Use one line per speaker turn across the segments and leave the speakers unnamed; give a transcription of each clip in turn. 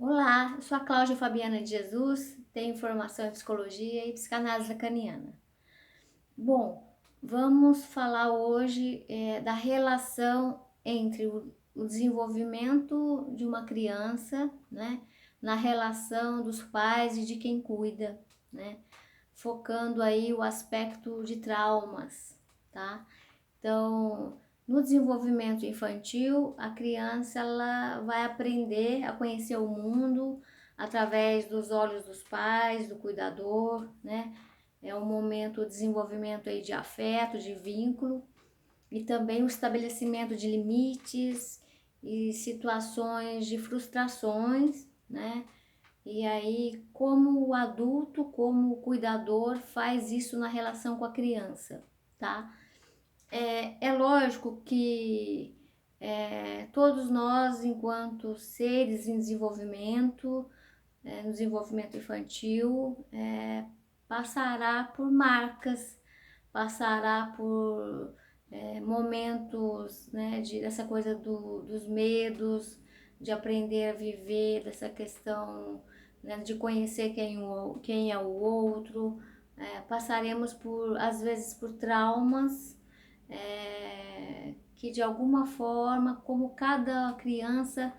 Olá, eu sou a Cláudia Fabiana de Jesus, tenho formação em psicologia e psicanálise lacaniana. Bom, vamos falar hoje da relação entre o desenvolvimento de uma criança, né, na relação dos pais e de quem cuida, né, focando aí o aspecto de traumas, tá? Então, no desenvolvimento infantil, a criança ela vai aprender a conhecer o mundo através dos olhos dos pais, do cuidador, né? É um momento de desenvolvimento aí de afeto, de vínculo e também o estabelecimento de limites e situações de frustrações, né? E aí, como o adulto, como o cuidador faz isso na relação com a criança, tá? É lógico que todos nós, enquanto seres em desenvolvimento, no desenvolvimento infantil, passará por marcas, passará por momentos, né, dessa coisa dos medos, de aprender a viver, dessa questão, né, de conhecer quem é o outro. Passaremos por, às vezes, por traumas que de alguma forma, como cada criança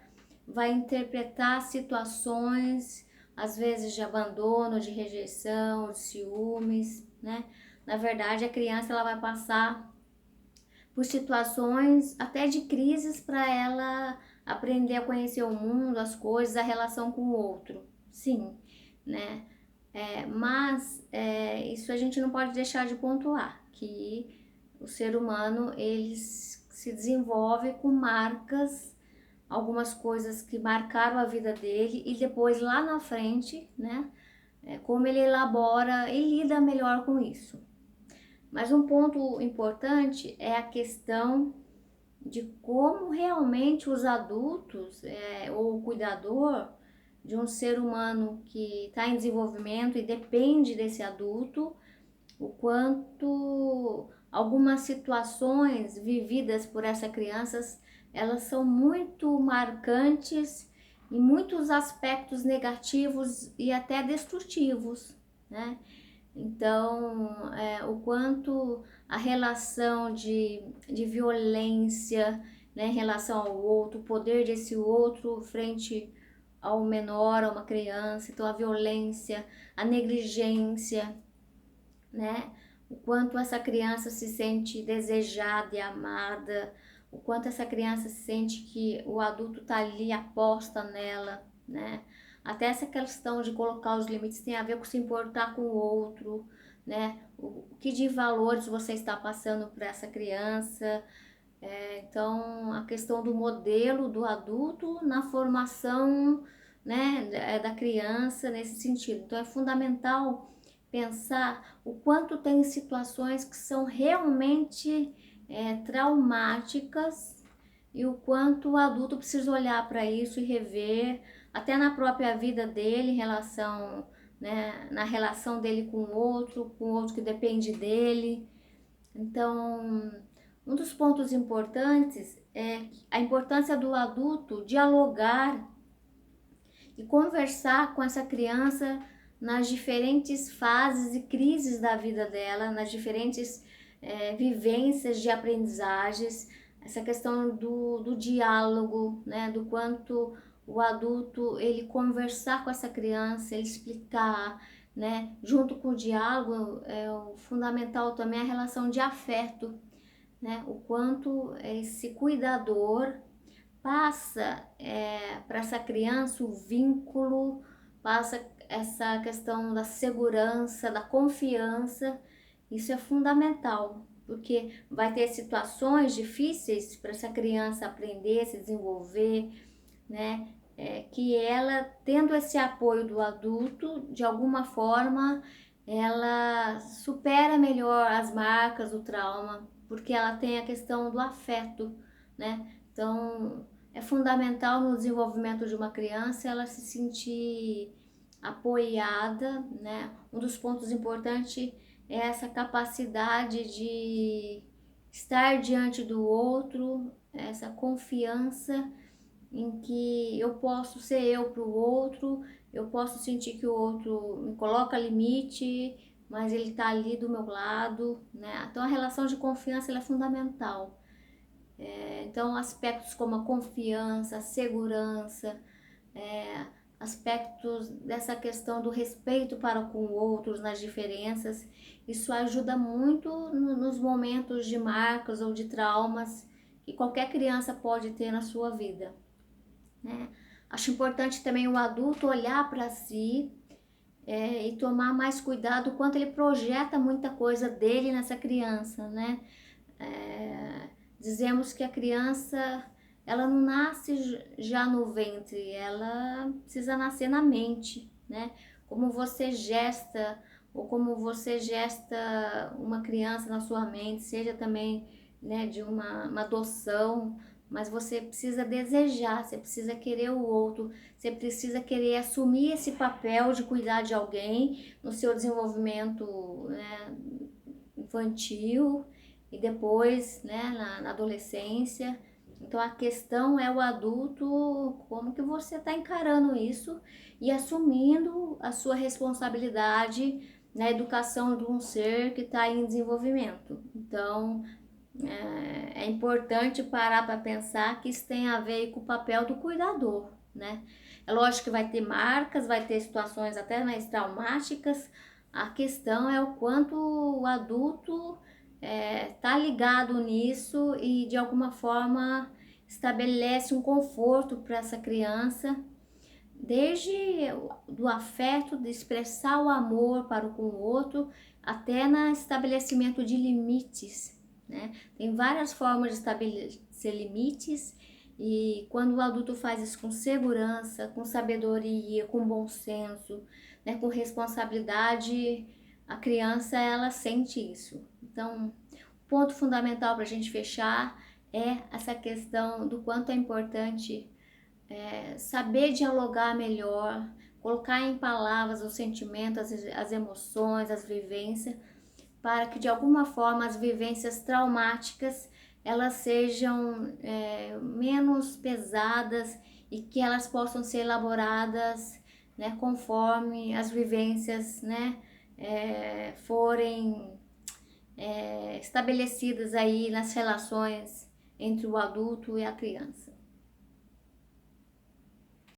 vai interpretar situações, às vezes de abandono, de rejeição, de ciúmes, né? Na verdade, a criança ela vai passar por situações até de crises para ela aprender a conhecer o mundo, as coisas, a relação com o outro. Sim, né? Mas isso a gente não pode deixar de pontuar, que o ser humano ele se desenvolve com marcas, algumas coisas que marcaram a vida dele e depois lá na frente, né? Como ele elabora e lida melhor com isso. Mas um ponto importante é a questão de como realmente os adultos ou o cuidador de um ser humano que está em desenvolvimento e depende desse adulto, o quanto algumas situações vividas por essa criança, elas são muito marcantes em muitos aspectos negativos e até destrutivos, né? Então, o quanto a relação de violência, né, em relação ao outro, o poder desse outro frente ao menor, a uma criança, então a violência, a negligência, né? O quanto essa criança se sente desejada e amada, o quanto essa criança sente que o adulto tá ali, aposta nela, né? Até essa questão de colocar os limites tem a ver com se importar com o outro, né? O que de valores você está passando para essa criança. Então, a questão do modelo do adulto na formação, né, da criança nesse sentido. Então, é fundamental pensar o quanto tem situações que são realmente traumáticas e o quanto o adulto precisa olhar para isso e rever, até na própria vida dele, em relação, né, na relação dele com o outro que depende dele. Então, um dos pontos importantes é a importância do adulto dialogar e conversar com essa criança nas diferentes fases e crises da vida dela, nas diferentes vivências de aprendizagens, essa questão do diálogo, né, do quanto o adulto ele conversar com essa criança, ele explicar, né, junto com o diálogo é o fundamental também a relação de afeto, né, o quanto esse cuidador passa para essa criança o vínculo, passa essa questão da segurança, da confiança. Isso é fundamental, porque vai ter situações difíceis para essa criança aprender, se desenvolver, né? Que ela, tendo esse apoio do adulto, de alguma forma, ela supera melhor as marcas, o trauma, porque ela tem a questão do afeto, né? Então, é fundamental no desenvolvimento de uma criança ela se sentir apoiada, né? Um dos pontos importantes é essa capacidade de estar diante do outro, essa confiança em que eu posso ser eu para o outro, eu posso sentir que o outro me coloca limite, mas ele está ali do meu lado, né? Então a relação de confiança ela é fundamental. Então aspectos como a confiança, a segurança, é, aspectos dessa questão do respeito para com outros nas diferenças, isso ajuda muito nos momentos de marcas ou de traumas que qualquer criança pode ter na sua vida, né? Acho importante também o adulto olhar para si e tomar mais cuidado quanto ele projeta muita coisa dele nessa criança, né? É, dizemos que a criança ela não nasce já no ventre, ela precisa nascer na mente, né? Como você gesta ou como você gesta uma criança na sua mente, seja também, né, de uma adoção, mas você precisa desejar, você precisa querer o outro, você precisa querer assumir esse papel de cuidar de alguém no seu desenvolvimento, né, infantil e depois, né, na adolescência. Então a questão é o adulto, como que você está encarando isso e assumindo a sua responsabilidade na educação de um ser que está em desenvolvimento. Então é importante parar para pensar que isso tem a ver com o papel do cuidador, né? É lógico que vai ter marcas, vai ter situações até mais traumáticas. A questão é o quanto o adulto tá ligado nisso e de alguma forma estabelece um conforto para essa criança, desde do afeto, de expressar o amor para com o outro, até no estabelecimento de limites, né? Tem várias formas de estabelecer limites e quando o adulto faz isso com segurança, com sabedoria, com bom senso, né, com responsabilidade, a criança ela sente isso. Então, o ponto fundamental para a gente fechar é essa questão do quanto é importante saber dialogar melhor, colocar em palavras os sentimentos, as emoções, as vivências, para que de alguma forma as vivências traumáticas elas sejam menos pesadas e que elas possam ser elaboradas, né, conforme as vivências, né, forem estabelecidas aí nas relações entre o adulto e a criança.